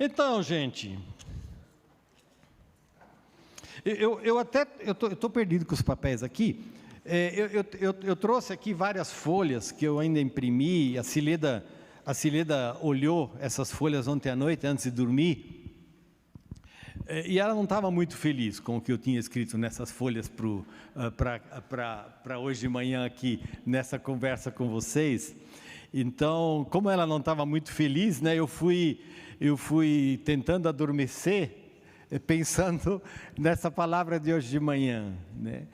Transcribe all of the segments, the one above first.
Então, gente, eu estou perdido com os papéis aqui. Eu trouxe aqui várias folhas que eu ainda imprimi. A Cileda olhou essas folhas ontem à noite, antes de dormir, e ela não estava muito feliz com o que eu tinha escrito nessas folhas para hoje de manhã aqui, nessa conversa com vocês. Então, como ela não estava muito feliz, né, eu fui tentando adormecer, pensando nessa palavra de hoje de manhã, né?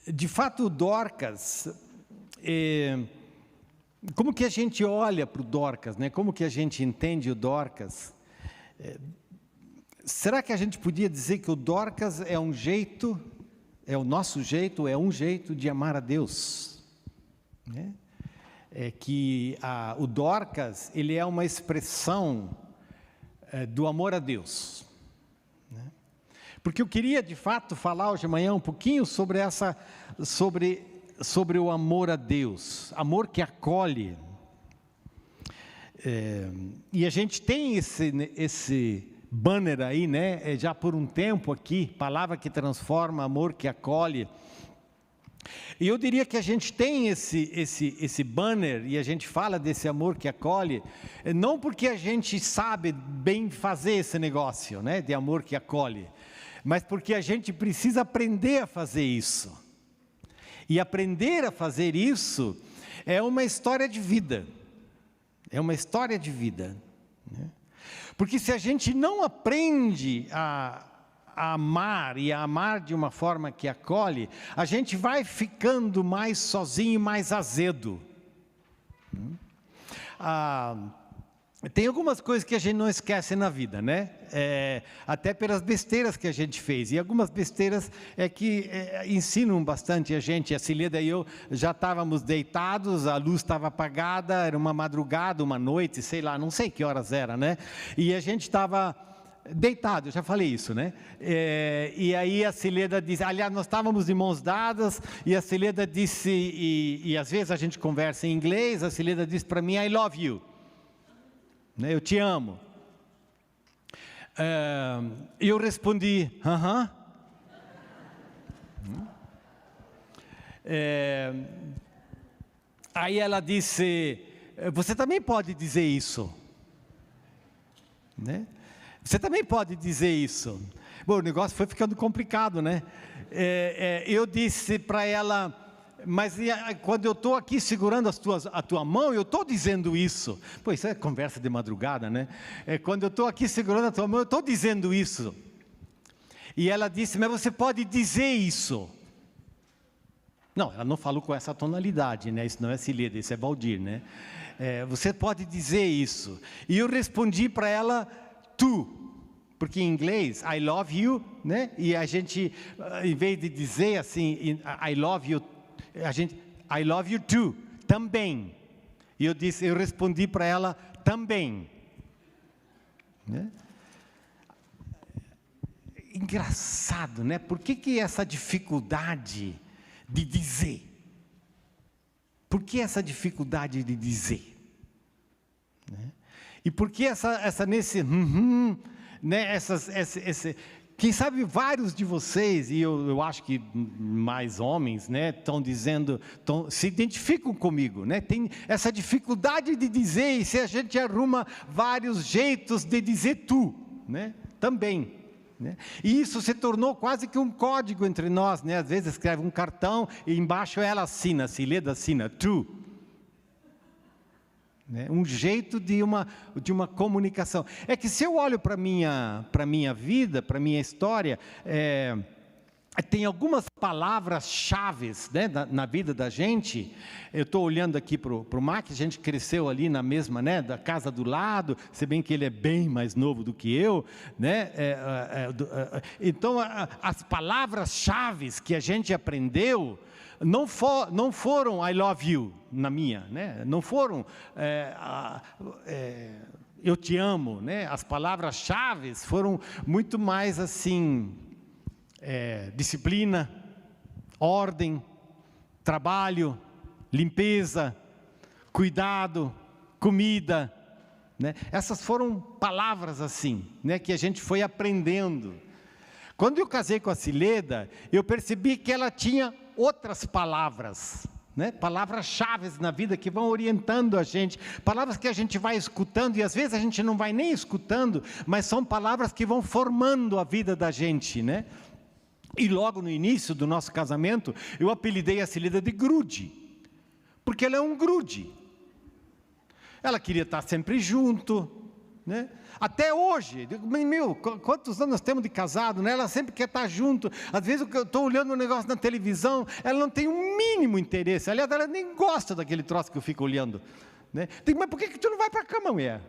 De fato, Dorcas, como que a gente olha para o Dorcas, né? Como que a gente entende o Dorcas? Será que a gente podia dizer que o Dorcas é um jeito, é o nosso jeito, é um jeito de amar a Deus, né? Que o Dorcas, ele é uma expressão do amor a Deus, né? Porque eu queria de fato falar hoje de manhã um pouquinho sobre o amor a Deus, amor que acolhe. E a gente tem esse banner aí, né, já por um tempo aqui, palavra que transforma, amor que acolhe. E eu diria que a gente tem esse banner, e a gente fala desse amor que acolhe, não porque a gente sabe bem fazer esse negócio, né, de amor que acolhe, mas porque a gente precisa aprender a fazer isso. E aprender a fazer isso é uma história de vida. É uma história de vida, né? Porque se a gente não aprende a amar e a amar de uma forma que acolhe, a gente vai ficando mais sozinho e mais azedo. Tem algumas coisas que a gente não esquece na vida, né? Até pelas besteiras que a gente fez. E algumas besteiras que ensinam bastante a gente. A Cileda e eu já estávamos deitados, a luz estava apagada, era uma madrugada, uma noite, sei lá, não sei que horas era, né? E a gente estava deitado, eu já falei isso, né? E aí a Cileda disse, aliás, nós estávamos de mãos dadas, e a Cileda disse, e às vezes a gente conversa em inglês, a Cileda disse para mim, I love you. Eu te amo. E eu respondi, aí ela disse, você também pode dizer isso, né? Você também pode dizer isso. Bom, o negócio foi ficando complicado, né? Eu disse para ela, mas quando eu estou aqui segurando a tua mão, eu estou dizendo isso. Pô, isso é conversa de madrugada, né? Quando eu estou aqui segurando a tua mão, eu estou dizendo isso. E ela disse, mas você pode dizer isso. Não, ela não falou com essa tonalidade, né? Isso não é Cileda, isso é Valdir, né? Você pode dizer isso. E eu respondi para ela, tu. Porque em inglês, I love you, né? E a gente, em vez de dizer assim, I love you, I love you too, também. E eu respondi para ela, também. Né? Engraçado, né? Por que essa dificuldade de dizer? Por que essa dificuldade de dizer? Né? E por que essa nesse, né? Quem sabe vários de vocês, e eu acho que mais homens, né, estão dizendo, se identificam comigo, né? Tem essa dificuldade de dizer, e se a gente arruma vários jeitos de dizer tu, né? Também, né? E isso se tornou quase que um código entre nós, né? Às vezes escreve um cartão e embaixo ela assina, Cileda assina, tu. Um jeito de uma comunicação. É que se eu olho para a minha vida, para a minha história, tem algumas palavras-chave, né, na vida da gente. Eu estou olhando aqui para o Max, a gente cresceu ali na mesma, né, da casa do lado, se bem que ele é bem mais novo do que eu, né? Então, as palavras-chave que a gente aprendeu, não foram I love you na minha, né? Não foram eu te amo, né? As palavras-chave foram muito mais assim, disciplina, ordem, trabalho, limpeza, cuidado, comida, né? Essas foram palavras assim, né, que a gente foi aprendendo. Quando eu casei com a Cileda, eu percebi que ela tinha outras palavras, né? Palavras-chave na vida que vão orientando a gente, palavras que a gente vai escutando, e às vezes a gente não vai nem escutando, mas são palavras que vão formando a vida da gente, né? E logo no início do nosso casamento, eu apelidei a Cileda de grude, porque ela é um grude. Ela queria estar sempre junto, né? Até hoje, meu, quantos anos nós temos de casado, né? Ela sempre quer estar junto. Às vezes eu estou olhando um negócio na televisão, ela não tem o mínimo interesse. Aliás, ela nem gosta daquele troço que eu fico olhando, né? Digo, mas por que tu não vai para a cama, mulher?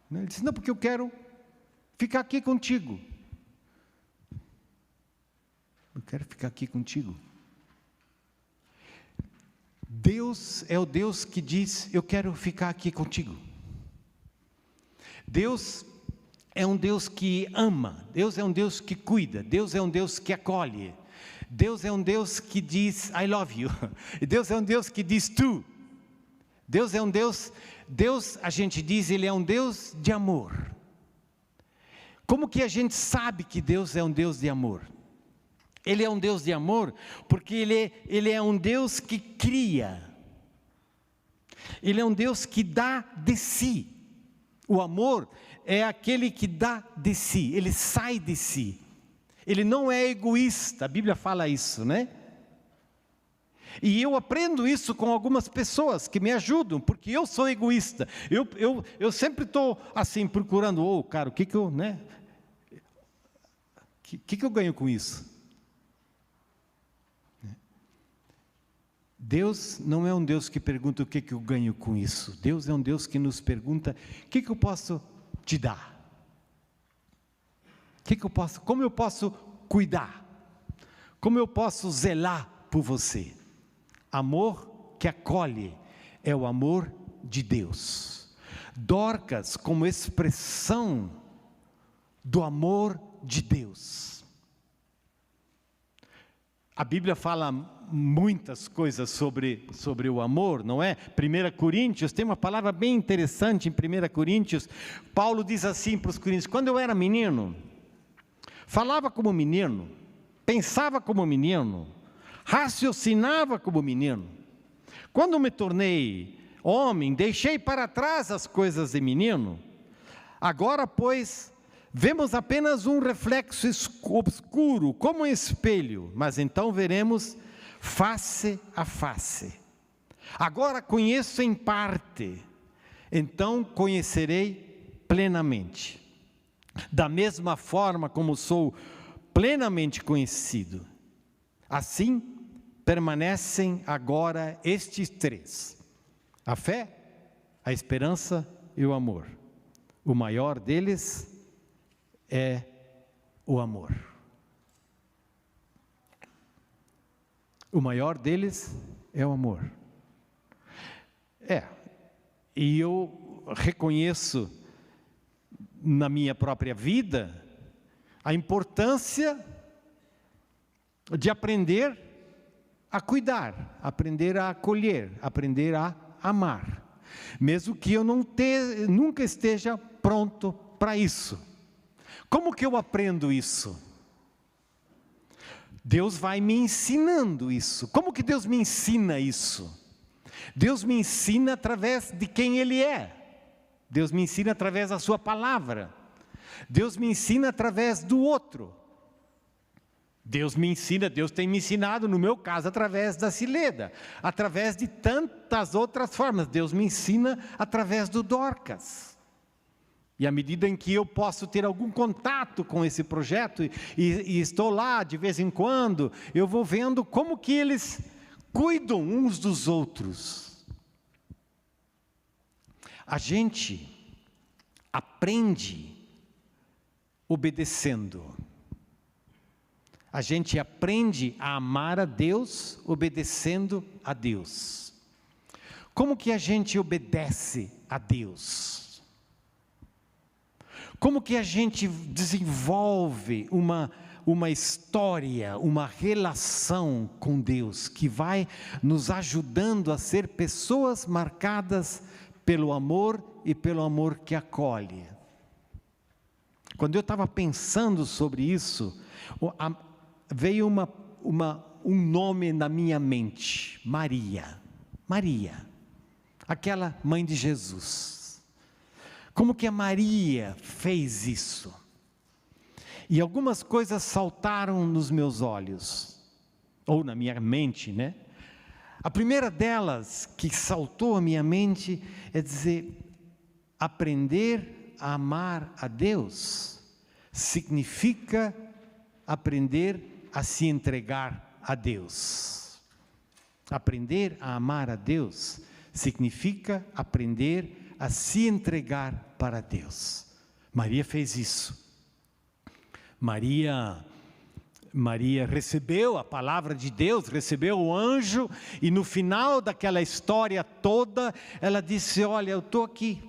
Ele disse, não, porque eu quero ficar aqui contigo. Eu quero ficar aqui contigo. Deus é o Deus que diz, eu quero ficar aqui contigo. Deus é um Deus que ama, Deus é um Deus que cuida, Deus é um Deus que acolhe, Deus é um Deus que diz, I love you, Deus é um Deus que diz tu, Deus é um Deus, a gente diz, Ele é um Deus de amor. Como que a gente sabe que Deus é um Deus de amor? Ele é um Deus de amor porque Ele é um Deus que cria, Ele é um Deus que dá de si. O amor é aquele que dá de si, ele sai de si, ele não é egoísta, a Bíblia fala isso, né? E eu aprendo isso com algumas pessoas que me ajudam, porque eu sou egoísta, eu sempre estou assim, procurando, cara, o que eu, né? Que eu ganho com isso? Deus não é um Deus que pergunta o que eu ganho com isso. Deus é um Deus que nos pergunta, o que eu posso te dar? Como eu posso cuidar? Como eu posso zelar por você? Amor que acolhe é o amor de Deus. Dorcas como expressão do amor de Deus. A Bíblia fala muitas coisas sobre o amor, não é? 1 Coríntios, tem uma palavra bem interessante em 1 Coríntios, Paulo diz assim para os coríntios, quando eu era menino, falava como menino, pensava como menino, raciocinava como menino, quando me tornei homem, deixei para trás as coisas de menino, agora pois, vemos apenas um reflexo obscuro, como um espelho, mas então veremos face a face. Agora conheço em parte, então conhecerei plenamente. Da mesma forma como sou plenamente conhecido. Assim, permanecem agora estes três: a fé, a esperança e o amor. O maior deles é o amor. O maior deles é o amor. E eu reconheço na minha própria vida a importância de aprender a cuidar, aprender a acolher, aprender a amar, mesmo que eu nunca esteja pronto para isso. Como que eu aprendo isso? Deus vai me ensinando isso. Como que Deus me ensina isso? Deus me ensina através de quem Ele é. Deus me ensina através da sua palavra. Deus me ensina através do outro. Deus tem me ensinado, no meu caso, através da Cileda, através de tantas outras formas. Deus me ensina através do Dorcas. E à medida em que eu posso ter algum contato com esse projeto, e estou lá de vez em quando, eu vou vendo como que eles cuidam uns dos outros. A gente aprende obedecendo. A gente aprende a amar a Deus obedecendo a Deus. Como que a gente obedece a Deus? Como que a gente desenvolve uma história, uma relação com Deus, que vai nos ajudando a ser pessoas marcadas pelo amor e pelo amor que acolhe. Quando eu estava pensando sobre isso, veio um nome na minha mente: Maria. Maria, aquela mãe de Jesus. Como que a Maria fez isso? E algumas coisas saltaram nos meus olhos, ou na minha mente, né? A primeira delas que saltou à minha mente é dizer: aprender a amar a Deus significa aprender a se entregar a Deus. Aprender a amar a Deus significa aprender a se entregar para Deus. Maria fez isso. Maria recebeu a palavra de Deus, recebeu o anjo, e no final daquela história toda, ela disse: olha, eu estou aqui,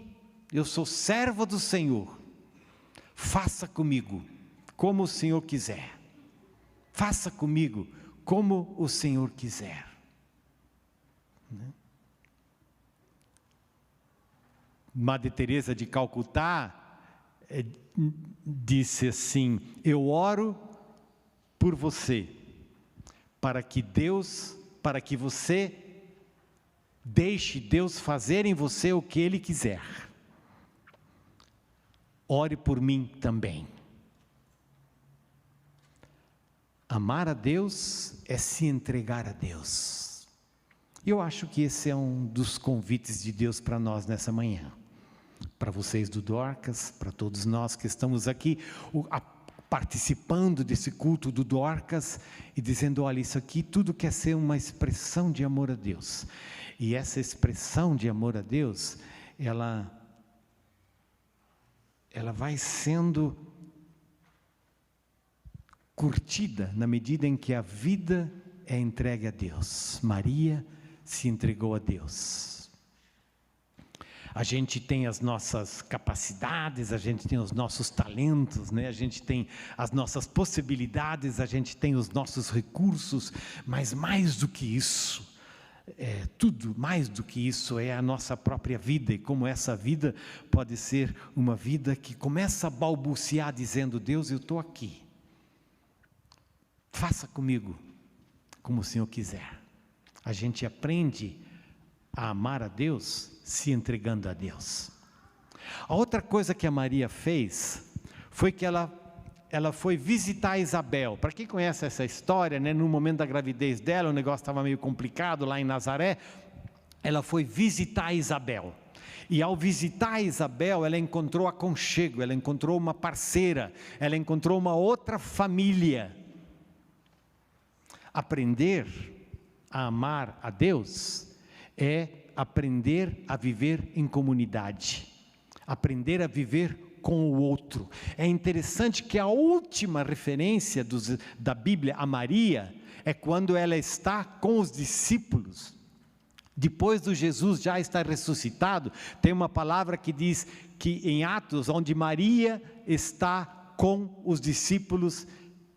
eu sou serva do Senhor, faça comigo como o Senhor quiser, faça comigo como o Senhor quiser. Madre Teresa de Calcutá disse assim: eu oro por você, para que você deixe Deus fazer em você o que Ele quiser. Ore por mim também. Amar a Deus é se entregar a Deus. Eu acho que esse é um dos convites de Deus para nós nessa manhã. Para vocês do Dorcas, para todos nós que estamos aqui, participando desse culto do Dorcas e dizendo: olha, isso aqui tudo quer ser uma expressão de amor a Deus. E essa expressão de amor a Deus, ela vai sendo curtida na medida em que a vida é entregue a Deus. Maria se entregou a Deus. A gente tem as nossas capacidades, a gente tem os nossos talentos, né? A gente tem as nossas possibilidades, a gente tem os nossos recursos, mas mais do que isso, tudo mais do que isso é a nossa própria vida, e como essa vida pode ser uma vida que começa a balbuciar dizendo: Deus, eu estou aqui, faça comigo como o Senhor quiser. A gente aprende a amar a Deus se entregando a Deus. A outra coisa que a Maria fez foi que ela foi visitar Isabel. Para quem conhece essa história, né, no momento da gravidez dela, o negócio estava meio complicado lá em Nazaré, ela foi visitar Isabel. E ao visitar Isabel, ela encontrou aconchego, ela encontrou uma parceira, ela encontrou uma outra família. Aprender a amar a Deus é aprender a viver em comunidade, aprender a viver com o outro. É interessante que a última referência da Bíblia a Maria é quando ela está com os discípulos. Depois do Jesus já estar ressuscitado, tem uma palavra que diz que em Atos, onde Maria está com os discípulos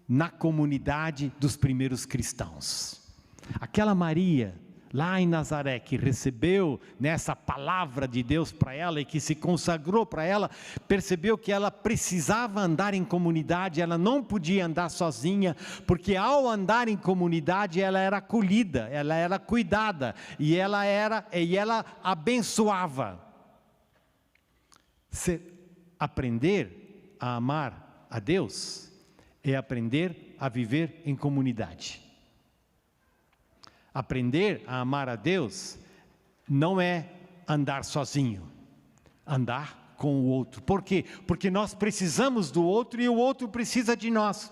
na comunidade dos primeiros cristãos. Aquela Maria lá em Nazaré, que recebeu nessa palavra de Deus para ela e que se consagrou para ela, percebeu que ela precisava andar em comunidade, ela não podia andar sozinha, porque ao andar em comunidade ela era acolhida, ela era cuidada, e ela abençoava. Aprender a amar a Deus é aprender a viver em comunidade. Aprender a amar a Deus não é andar sozinho, andar com o outro. Por quê? Porque nós precisamos do outro e o outro precisa de nós.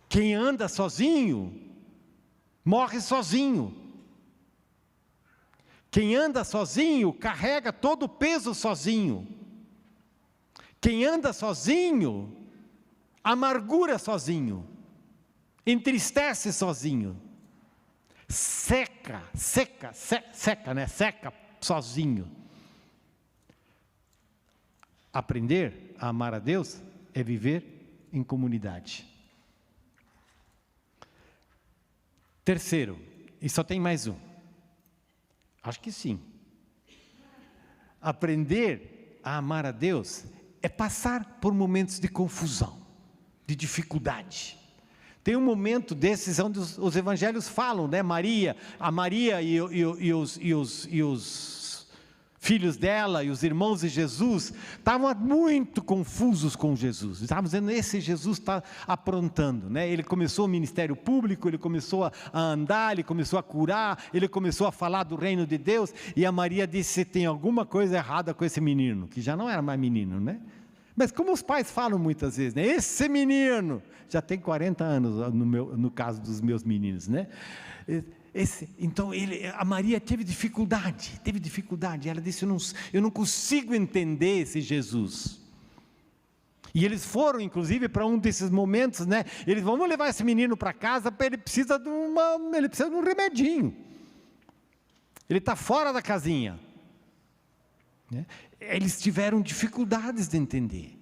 Quem anda sozinho, morre sozinho. Quem anda sozinho, carrega todo o peso sozinho. Quem anda sozinho, amargura sozinho. Entristece sozinho, seca sozinho. Aprender a amar a Deus é viver em comunidade. Terceiro, e só tem mais um, acho que sim, aprender a amar a Deus é passar por momentos de confusão, de dificuldade. Tem um momento desses onde os evangelhos falam, né? A Maria e os filhos dela e os irmãos de Jesus estavam muito confusos com Jesus. Estavam dizendo, esse Jesus está aprontando, né? Ele começou o ministério público, ele começou a andar, ele começou a curar, ele começou a falar do reino de Deus, e a Maria disse, tem alguma coisa errada com esse menino, que já não era mais menino, né? Mas como os pais falam muitas vezes, né? Esse menino já tem 40 anos, no caso dos meus meninos, né? Então a Maria teve dificuldade, ela disse, eu não consigo entender esse Jesus. E eles foram inclusive para um desses momentos, né? Eles vamos levar esse menino para casa, ele precisa de um remedinho, ele está fora da casinha, né? Eles tiveram dificuldades de entender,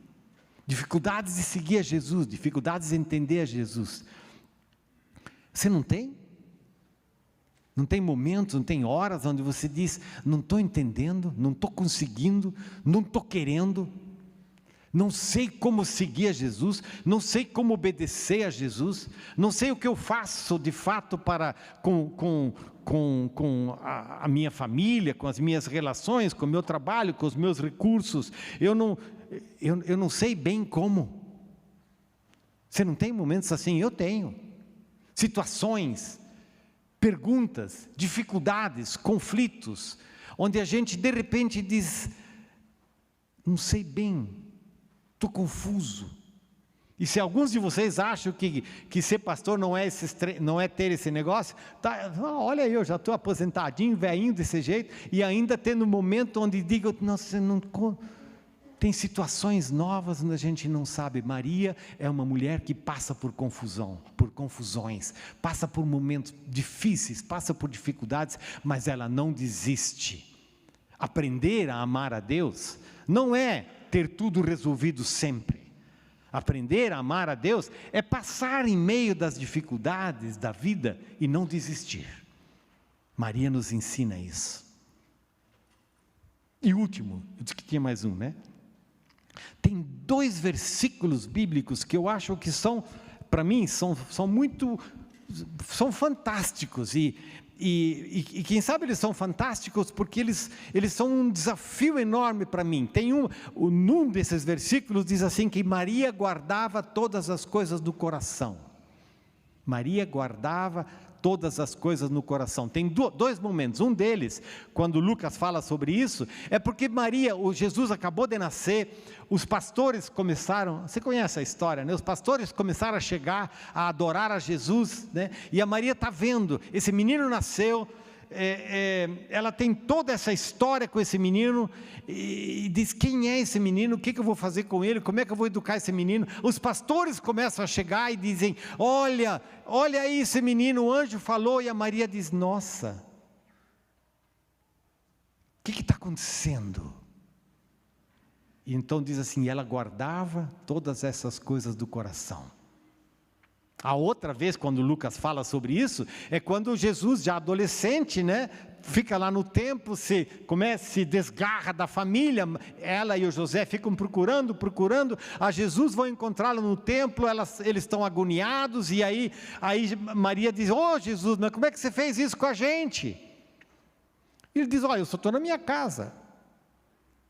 dificuldades de seguir a Jesus, dificuldades de entender a Jesus. Você não tem? Não tem momentos, não tem horas onde você diz, não estou entendendo, não estou conseguindo, não estou querendo, não sei como seguir a Jesus, não sei como obedecer a Jesus, não sei o que eu faço de fato com a minha família, com as minhas relações, com o meu trabalho, com os meus recursos, eu não sei bem como. Você não tem momentos assim? Eu tenho. Situações, perguntas, dificuldades, conflitos, onde a gente de repente diz, não sei bem, estou confuso. E se alguns de vocês acham que ser pastor não é ter esse negócio, tá, olha aí, eu já estou aposentadinho, velhinho desse jeito, e ainda tendo um momento onde digo, nossa, tem situações novas onde a gente não sabe. Maria é uma mulher que passa por confusões, passa por momentos difíceis, passa por dificuldades, mas ela não desiste. Aprender a amar a Deus não é ter tudo resolvido sempre. Aprender a amar a Deus é passar em meio das dificuldades da vida e não desistir. Maria nos ensina isso. E último, eu disse que tinha mais um, né? Tem 2 versículos bíblicos que eu acho que são, para mim, são fantásticos, e quem sabe eles são fantásticos porque eles são um desafio enorme para mim. Num desses versículos diz assim, que Maria guardava todas as coisas do coração. Maria guardava todas as coisas no coração. Tem 2 momentos, um deles, quando Lucas fala sobre isso, é porque Jesus acabou de nascer, os pastores começaram, você conhece a história, né? Os pastores começaram a chegar, a adorar a Jesus, né? E a Maria está vendo, esse menino nasceu, ela tem toda essa história com esse menino, e diz, quem é esse menino, o que eu vou fazer com ele, como é que eu vou educar esse menino? Os pastores começam a chegar e dizem, olha aí esse menino, o anjo falou, e a Maria diz, nossa, o que está acontecendo? E então diz assim, ela guardava todas essas coisas do coração. A outra vez, quando Lucas fala sobre isso, é quando Jesus, já adolescente, né, fica lá no templo, se desgarra da família, ela e o José ficam procurando, a Jesus, vão encontrá-lo no templo, eles estão agoniados, e aí Maria diz, Jesus, mas como é que você fez isso com a gente? E ele diz, eu só estou na minha casa.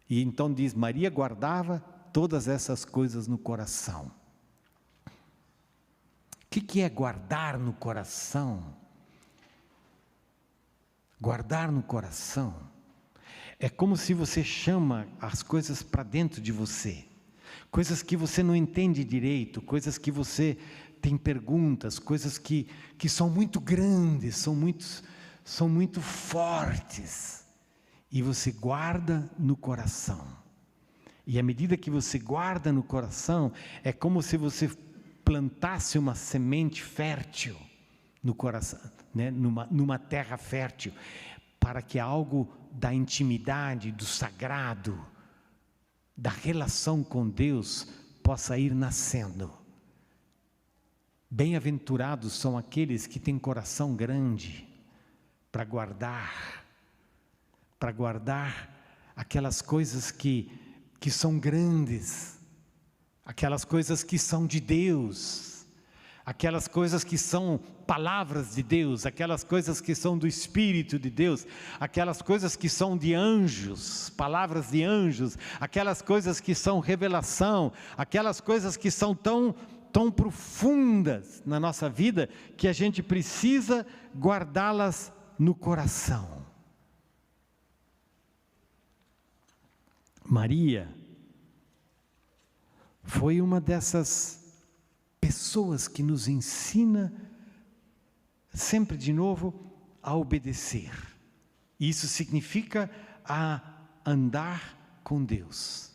E então diz, Maria guardava todas essas coisas no coração. O que é guardar no coração? Guardar no coração é como se você chama as coisas para dentro de você, coisas que você não entende direito, coisas que você tem perguntas, coisas que são muito grandes, são muito fortes, e você guarda no coração. E à medida que você guarda no coração, é como se você plantasse uma semente fértil no coração, né? numa terra fértil, para que algo da intimidade, do sagrado, da relação com Deus possa ir nascendo. Bem-aventurados são aqueles que têm coração grande para guardar aquelas coisas que são grandes, aquelas coisas que são de Deus, aquelas coisas que são palavras de Deus, aquelas coisas que são do Espírito de Deus, aquelas coisas que são de anjos, palavras de anjos, aquelas coisas que são revelação, aquelas coisas que são tão profundas na nossa vida, que a gente precisa guardá-las no coração. Maria foi uma dessas pessoas que nos ensina sempre de novo a obedecer. Isso significa a andar com Deus.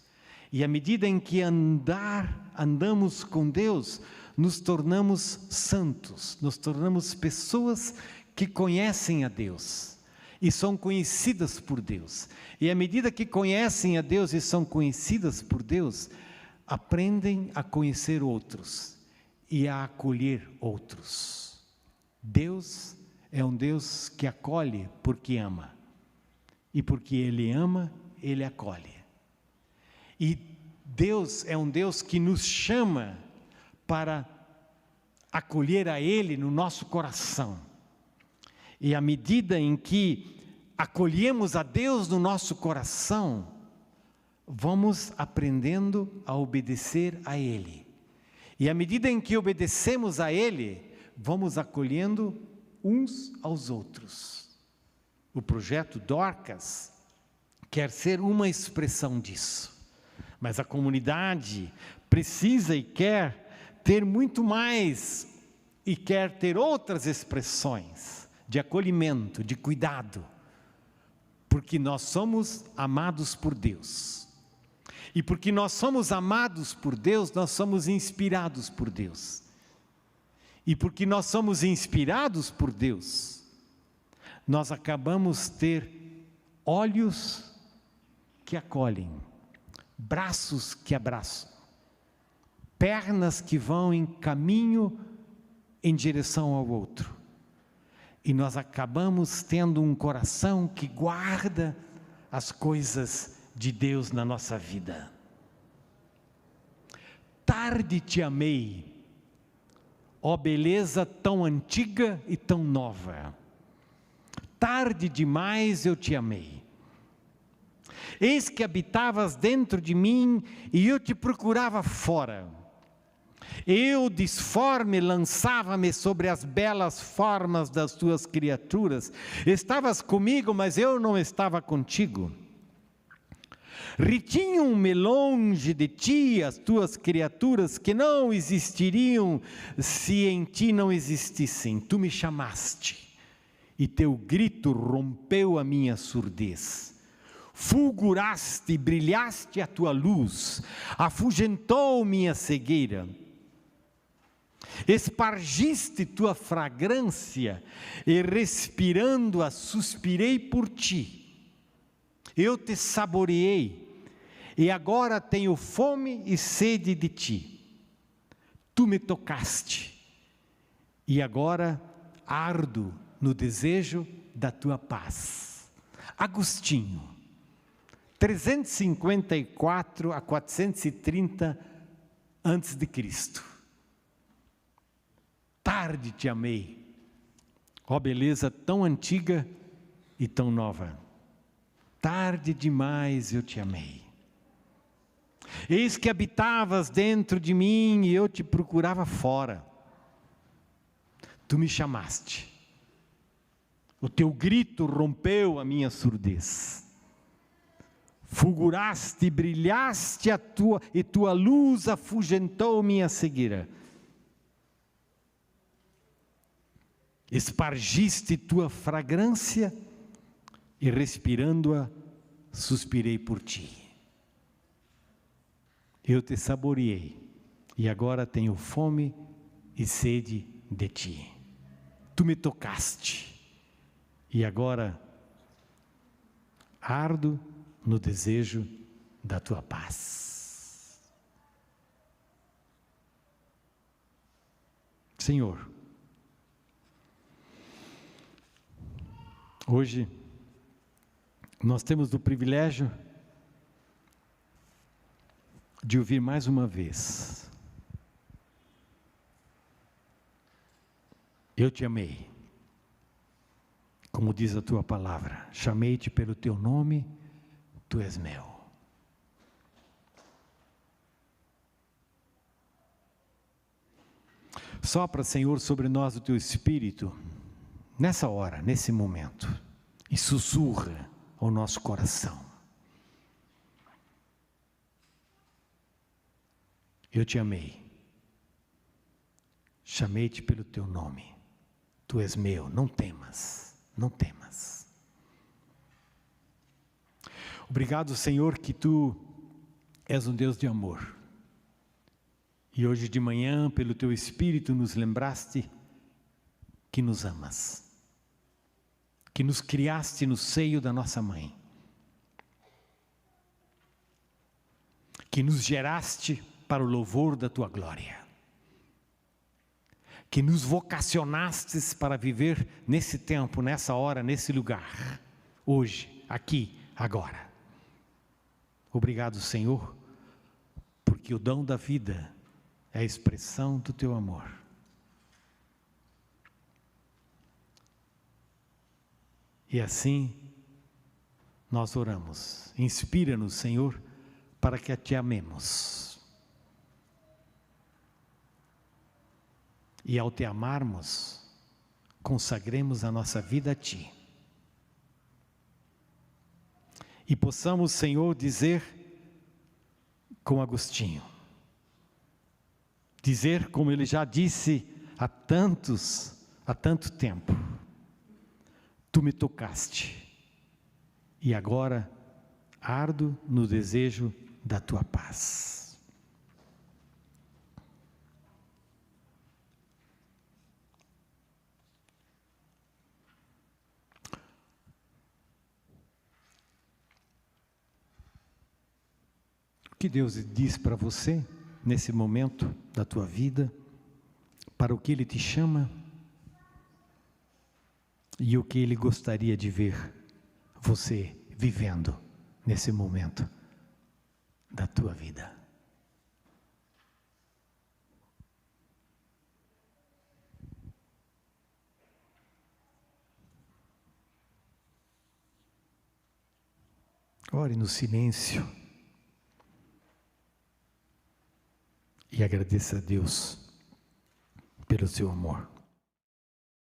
E à medida em que andamos com Deus, nos tornamos santos, nos tornamos pessoas que conhecem a Deus e são conhecidas por Deus. E à medida que conhecem a Deus e são conhecidas por Deus, aprendem a conhecer outros e a acolher outros. Deus é um Deus que acolhe porque ama. E porque Ele ama, Ele acolhe. E Deus é um Deus que nos chama para acolher a Ele no nosso coração. E à medida em que acolhemos a Deus no nosso coração, vamos aprendendo a obedecer a Ele. E à medida em que obedecemos a Ele, vamos acolhendo uns aos outros. O projeto Dorcas quer ser uma expressão disso. Mas a comunidade precisa e quer ter muito mais, e quer ter outras expressões de acolhimento, de cuidado, porque nós somos amados por Deus. E porque nós somos amados por Deus, nós somos inspirados por Deus. E porque nós somos inspirados por Deus, nós acabamos ter olhos que acolhem, braços que abraçam, pernas que vão em caminho em direção ao outro. E nós acabamos tendo um coração que guarda as coisas de Deus na nossa vida. Tarde te amei, ó beleza tão antiga e tão nova. Tarde demais eu te amei. Eis que habitavas dentro de mim e eu te procurava fora. Eu, disforme, lançava-me sobre as belas formas das tuas criaturas. Estavas comigo, mas eu não estava contigo. Retinham-me longe de ti as tuas criaturas, que não existiriam se em ti não existissem. Tu me chamaste, e teu grito rompeu a minha surdez. Fulguraste e brilhaste a tua luz, afugentou minha cegueira. Espargiste tua fragrância, e respirando-a suspirei por ti. Eu te saboreei, e agora tenho fome e sede de ti. Tu me tocaste, e agora ardo no desejo da tua paz. Agostinho, 354 a 430 antes de Cristo. Tarde te amei, ó beleza tão antiga e tão nova. Tarde demais eu te amei. Eis que habitavas dentro de mim e eu te procurava fora. Tu me chamaste. O teu grito rompeu a minha surdez. Fulguraste e brilhaste e tua luz afugentou minha cegueira. Espargiste tua fragrância e respirando-a, suspirei por ti. Eu te saboreei e agora tenho fome e sede de ti. Tu me tocaste e agora ardo no desejo da tua paz. Senhor, hoje nós temos o privilégio de ouvir mais uma vez: eu te amei, como diz a tua palavra, chamei-te pelo teu nome, tu és meu. Sopra, Senhor, sobre nós o teu Espírito, nessa hora, nesse momento, e sussurra ao nosso coração: eu te amei, chamei-te pelo teu nome, tu és meu, não temas, não temas. Obrigado, Senhor, que tu és um Deus de amor. E hoje de manhã, pelo teu Espírito, nos lembraste que nos amas, que nos criaste no seio da nossa mãe, que nos geraste para o louvor da tua glória, que nos vocacionastes para viver nesse tempo, nessa hora, nesse lugar, hoje, aqui, agora. Obrigado, Senhor, porque o dom da vida é a expressão do teu amor. E assim, nós oramos. Inspira-nos, Senhor, para que te amemos. E ao te amarmos, consagremos a nossa vida a ti. E possamos, Senhor, dizer com Agostinho, dizer como ele já disse há tanto tempo: tu me tocaste, e agora ardo no desejo da tua paz. O que Deus diz para você nesse momento da tua vida, para o que Ele te chama e o que Ele gostaria de ver você vivendo nesse momento da tua vida. Ore no silêncio e agradeça a Deus pelo seu amor.